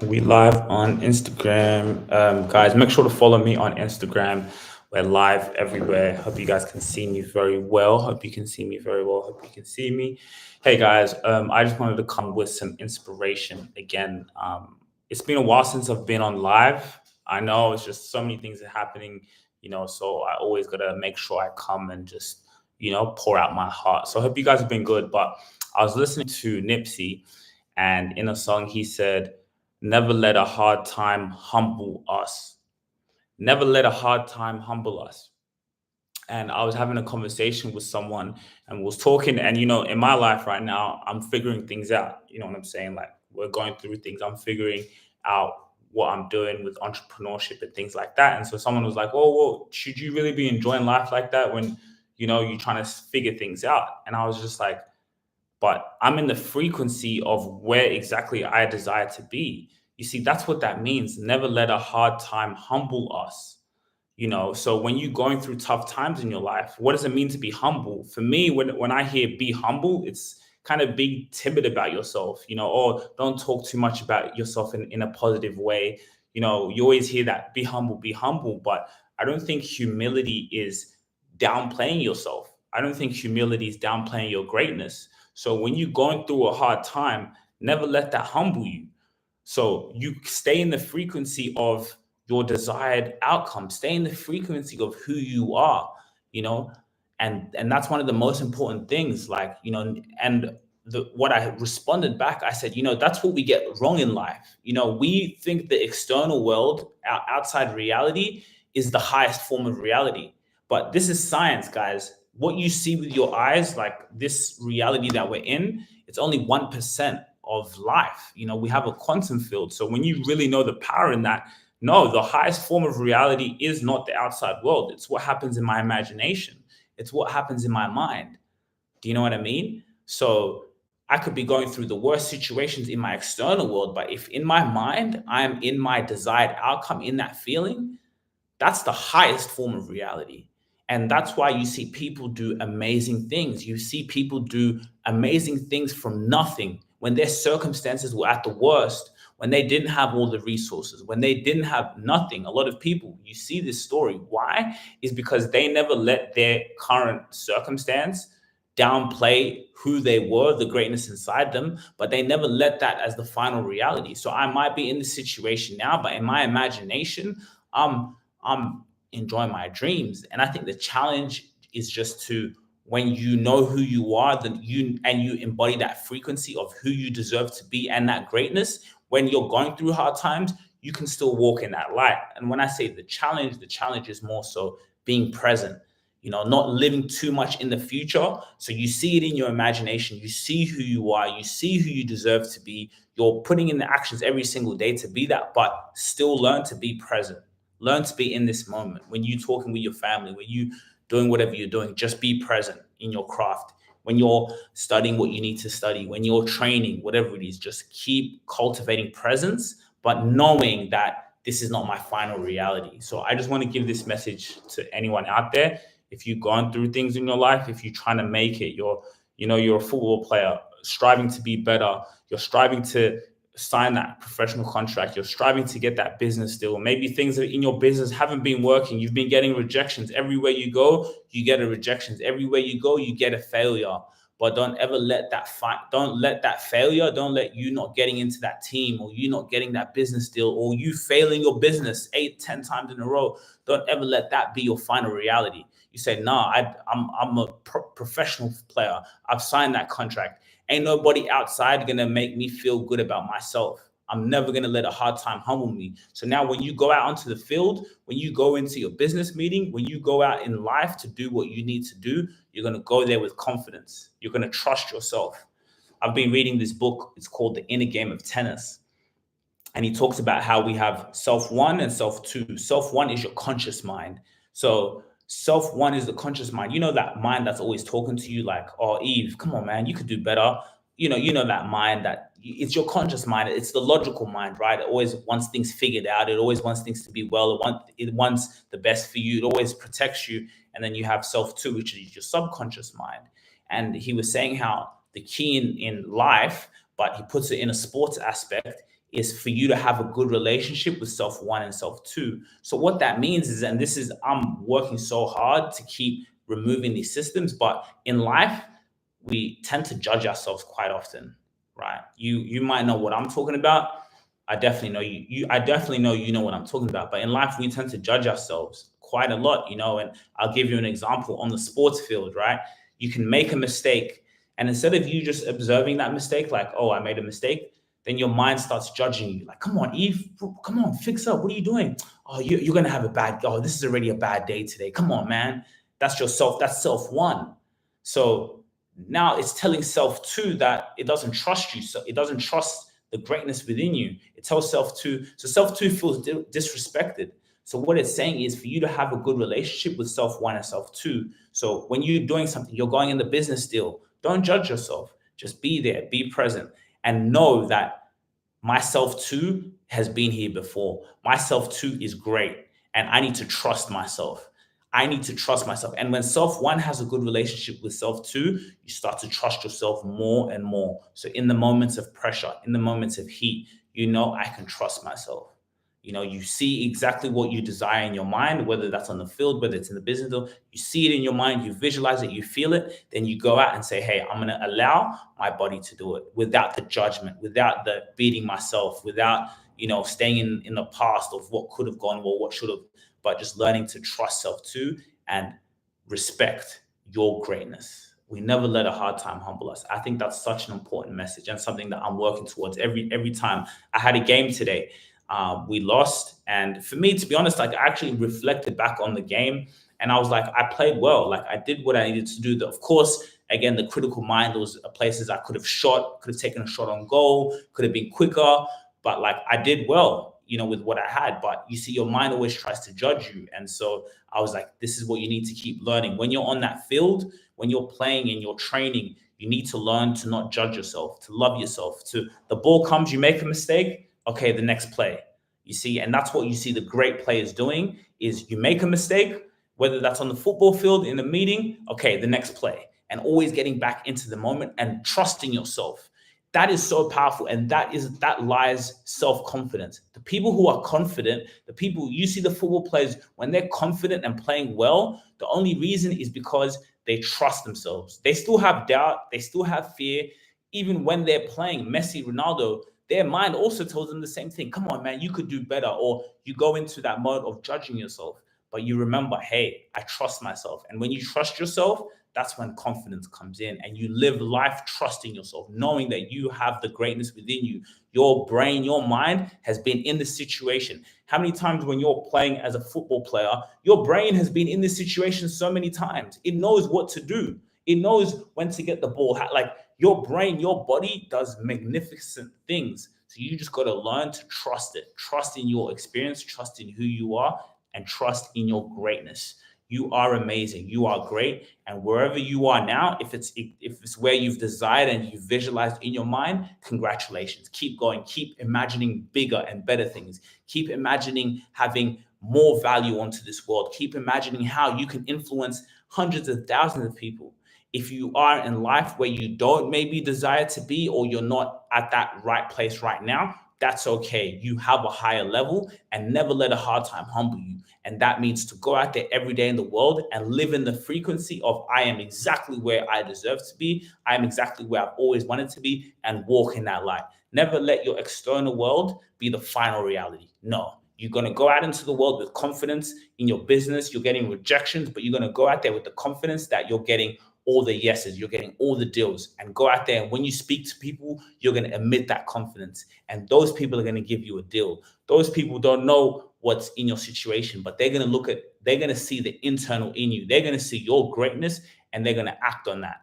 We live on Instagram. Guys, make sure to follow me on Instagram. We're live everywhere. Hope you guys can see me very well. Hope you can see me very well. Hope you can see me. Hey guys, I just wanted to come with some inspiration again. It's been a while since I've been on live. I know it's just so many things are happening, so I always gotta make sure I come and just, pour out my heart. So I hope you guys have been good. But I was listening to Nipsey, and in a song he said, never let a hard time humble us. Never let a hard time humble us. And I was having a conversation with someone and was talking. And, in my life right now, I'm figuring things out. You know what I'm saying? Like, we're going through things. I'm figuring out what I'm doing with entrepreneurship and things like that. And so someone was like, oh, well, should you really be enjoying life like that when, you're trying to figure things out? And I was just like, but I'm in the frequency of where exactly I desire to be. You see, that's what that means. Never let a hard time humble us. So when you're going through tough times in your life, what does it mean to be humble? For me, when I hear be humble, it's kind of being timid about yourself, or don't talk too much about yourself in a positive way. You always hear that be humble, but I don't think humility is downplaying yourself. I don't think humility is downplaying your greatness. So when you're going through a hard time, never let that humble you. So you stay in the frequency of your desired outcome, stay in the frequency of who you are, you know, and that's one of the most important things. Like, and what I responded back, I said, that's what we get wrong in life. We think the external world, our outside reality, is the highest form of reality. But this is science, guys. What you see with your eyes, like this reality that we're in, it's only 1% of life. We have a quantum field. So when you really know the power in that, no, the highest form of reality is not the outside world. It's what happens in my imagination. It's what happens in my mind. Do you know what I mean? So I could be going through the worst situations in my external world, but if in my mind I'm in my desired outcome, in that feeling, that's the highest form of reality. And that's why you see people do amazing things. You see people do amazing things from nothing when their circumstances were at the worst, when they didn't have all the resources, when they didn't have nothing. A lot of people, you see this story. Why? Is because they never let their current circumstance downplay who they were, the greatness inside them, but they never let that as the final reality. So I might be in this situation now, but in my imagination, I'm enjoying my dreams. And I think the challenge is just to, when you know who you are, then you embody that frequency of who you deserve to be and that greatness. When you're going through hard times, you can still walk in that light. And when I say the challenge is more so being present, not living too much in the future. So you see it in your imagination, you see who you are, you see who you deserve to be. You're putting in the actions every single day to be that, but still learn to be present. Learn to be in this moment. When you're talking with your family, when you doing whatever you're doing, just be present in your craft. When you're studying what you need to study, when you're training, whatever it is, just keep cultivating presence, but knowing that this is not my final reality. So I just want to give this message to anyone out there. If you've gone through things in your life, if you're trying to make it, you're a football player, striving to be better, you're striving to sign that professional contract, you're striving to get that business deal. Maybe things that in your business haven't been working. You've been getting rejections. Everywhere you go, you get a rejections. Everywhere you go, you get a failure. But don't ever let that don't let that failure, don't let you not getting into that team, or you not getting that business deal, or you failing your business 8, 10 times in a row. Don't ever let that be your final reality. You say, nah, I'm a professional player. I've signed that contract. Ain't nobody outside gonna make me feel good about myself. I'm never gonna let a hard time humble me. So now when you go out onto the field, when you go into your business meeting, when you go out in life to do what you need to do, you're gonna go there with confidence. You're gonna trust yourself. I've been reading this book. It's called The Inner Game of Tennis. And he talks about how we have self one and self two. Self one is your conscious mind. So self one is the conscious mind. That mind that's always talking to you like, oh, Eve, come on, man, you could do better. That mind that it's your conscious mind. It's the logical mind, right? It always wants things figured out. It always wants things to be well. It wants the best for you. It always protects you. And then you have self two, which is your subconscious mind. And he was saying how the key in life, but he puts it in a sports aspect, is for you to have a good relationship with self one and self two. So what that means is, and this is, I'm working so hard to keep removing these systems, but in life, we tend to judge ourselves quite often, right? You might know what I'm talking about. I definitely know I definitely know you know what I'm talking about. But in life, we tend to judge ourselves quite a lot, and I'll give you an example on the sports field, right? You can make a mistake, and instead of you just observing that mistake, like, oh, I made a mistake, then your mind starts judging you. Like, come on, Eve, come on, fix up. What are you doing? Oh, you're gonna have a bad. Oh, this is already a bad day today. Come on, man. That's yourself. That's self one. So now it's telling self two that it doesn't trust you. So it doesn't trust the greatness within you. It tells self two. So self two feels disrespected. So what it's saying is for you to have a good relationship with self one and self two. So when you're doing something, you're going in the business deal, don't judge yourself. Just be there, be present, and know that myself too has been here before. Myself too is great. And I need to trust myself. I need to trust myself. And when self one has a good relationship with self two, you start to trust yourself more and more. So in the moments of pressure, in the moments of heat, I can trust myself. You see exactly what you desire in your mind, whether that's on the field, whether it's in the business, you see it in your mind, you visualize it, you feel it, then you go out and say, hey, I'm going to allow my body to do it without the judgment, without the beating myself, without, staying in the past of what could have gone well, what should have, but just learning to trust self too and respect your greatness. We never let a hard time humble us. I think that's such an important message and something that I'm working towards every time. I had a game today. We lost. And for me, to be honest, like I actually reflected back on the game and I was like, I played well. Like I did what I needed to do. Of course, again, the critical mind, there was places I could have shot, could have taken a shot on goal, could have been quicker. But like I did well, with what I had. But you see, your mind always tries to judge you. And so I was like, this is what you need to keep learning. When you're on that field, when you're playing and you're training, you need to learn to not judge yourself, to love yourself, to the ball comes, you make a mistake. Okay, the next play. You see, and that's what you see the great players doing is you make a mistake, whether that's on the football field, in a meeting, okay, the next play. And always getting back into the moment and trusting yourself. That is so powerful. And that lies self-confidence. The people who are confident, the people you see, the football players, when they're confident and playing well, the only reason is because they trust themselves. They still have doubt, they still have fear. Even when they're playing Messi, Ronaldo, their mind also tells them the same thing. Come on, man, you could do better. Or you go into that mode of judging yourself. But you remember, hey, I trust myself. And when you trust yourself, that's when confidence comes in and you live life trusting yourself, knowing that you have the greatness within you. Your brain, your mind has been in this situation. How many times when you're playing as a football player, your brain has been in this situation so many times. It knows what to do. It knows when to get the ball. Like your brain, your body does magnificent things. So you just got to learn to trust it. Trust in your experience, trust in who you are, and trust in your greatness. You are amazing. You are great. And wherever you are now, if it's where you've desired and you've visualized in your mind, congratulations. Keep going. Keep imagining bigger and better things. Keep imagining having more value onto this world. Keep imagining how you can influence hundreds of thousands of people. If you are in life where you don't maybe desire to be, or you're not at that right place right now, that's okay. You have a higher level, and never let a hard time humble you. And that means to go out there every day in the world and live in the frequency of I am exactly where I deserve to be. I am exactly where I've always wanted to be, and walk in that light. Never let your external world be the final reality. No, you're going to go out into the world with confidence in your business. You're getting rejections, but you're going to go out there with the confidence that you're getting all the yeses, you're getting all the deals, and go out there. And when you speak to people, you're going to emit that confidence. And those people are going to give you a deal. Those people don't know what's in your situation, but they're going to see the internal in you. They're going to see your greatness, and they're going to act on that.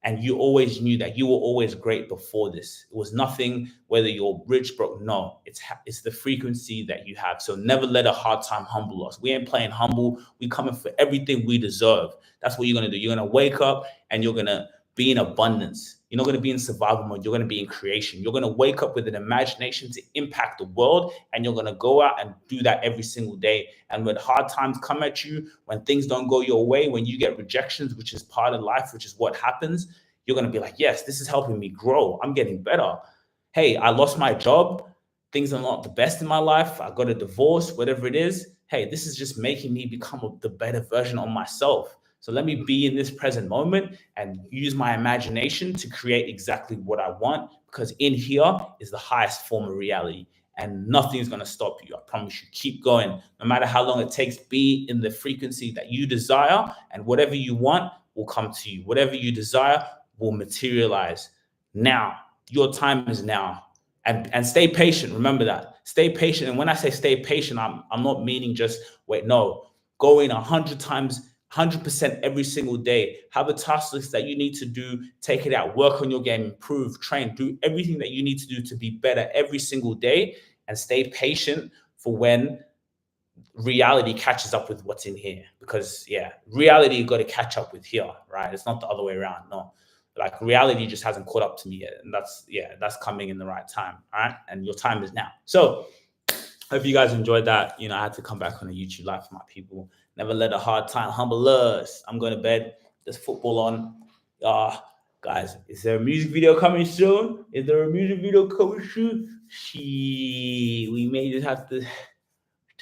And you always knew that you were always great before this. It was nothing whether you're rich, broke. No, it's the frequency that you have. So never let a hard time humble us. We ain't playing humble. We coming for everything we deserve. That's what you're going to do. You're going to wake up and you're going to be in abundance. You're not going to be in survival mode. You're going to be in creation. You're going to wake up with an imagination to impact the world, and you're going to go out and do that every single day. And when hard times come at you, when things don't go your way, when you get rejections, which is part of life, which is what happens, you're going to be like, yes, this is helping me grow. I'm getting better. Hey, I lost my job. things are not the best in my life, I got a divorce, whatever it is, hey, this is just making me become the better version of myself. So let me be in this present moment and use my imagination to create exactly what I want, because in here is the highest form of reality and nothing's going to stop you. I promise you. Keep going. No matter how long it takes, be in the frequency that you desire, and whatever you want will come to you. Whatever you desire will materialize. Now, your time is now. And stay patient. Remember that. Stay patient. And when I say stay patient, I'm not meaning just wait. No, go in 100 times, 100% every single day. Have a task list that you need to do. Take it out. Work on your game. Improve. Train. Do everything that you need to do to be better every single day. And stay patient for when reality catches up with what's in here. Because yeah, reality you got to catch up with here, right? It's not the other way around. No, like reality just hasn't caught up to me yet, and that's coming in the right time. All right, and your time is now. So hope you guys enjoyed that. You know, I had to come back on a YouTube live for my people. Never let a hard time humble us. I'm going to bed. There's football on. Guys, is there a music video coming soon? Is there a music video coming soon? We may just have to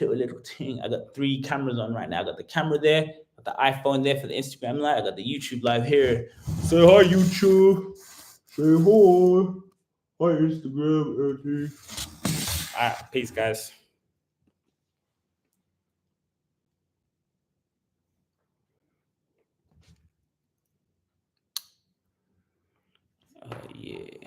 a little thing. I got 3 cameras on right now. I got the camera there, got the iPhone there for the Instagram live. I got the YouTube live here. Say hi, YouTube. Say hi. Hi, Instagram. All right, peace, guys. Yeah.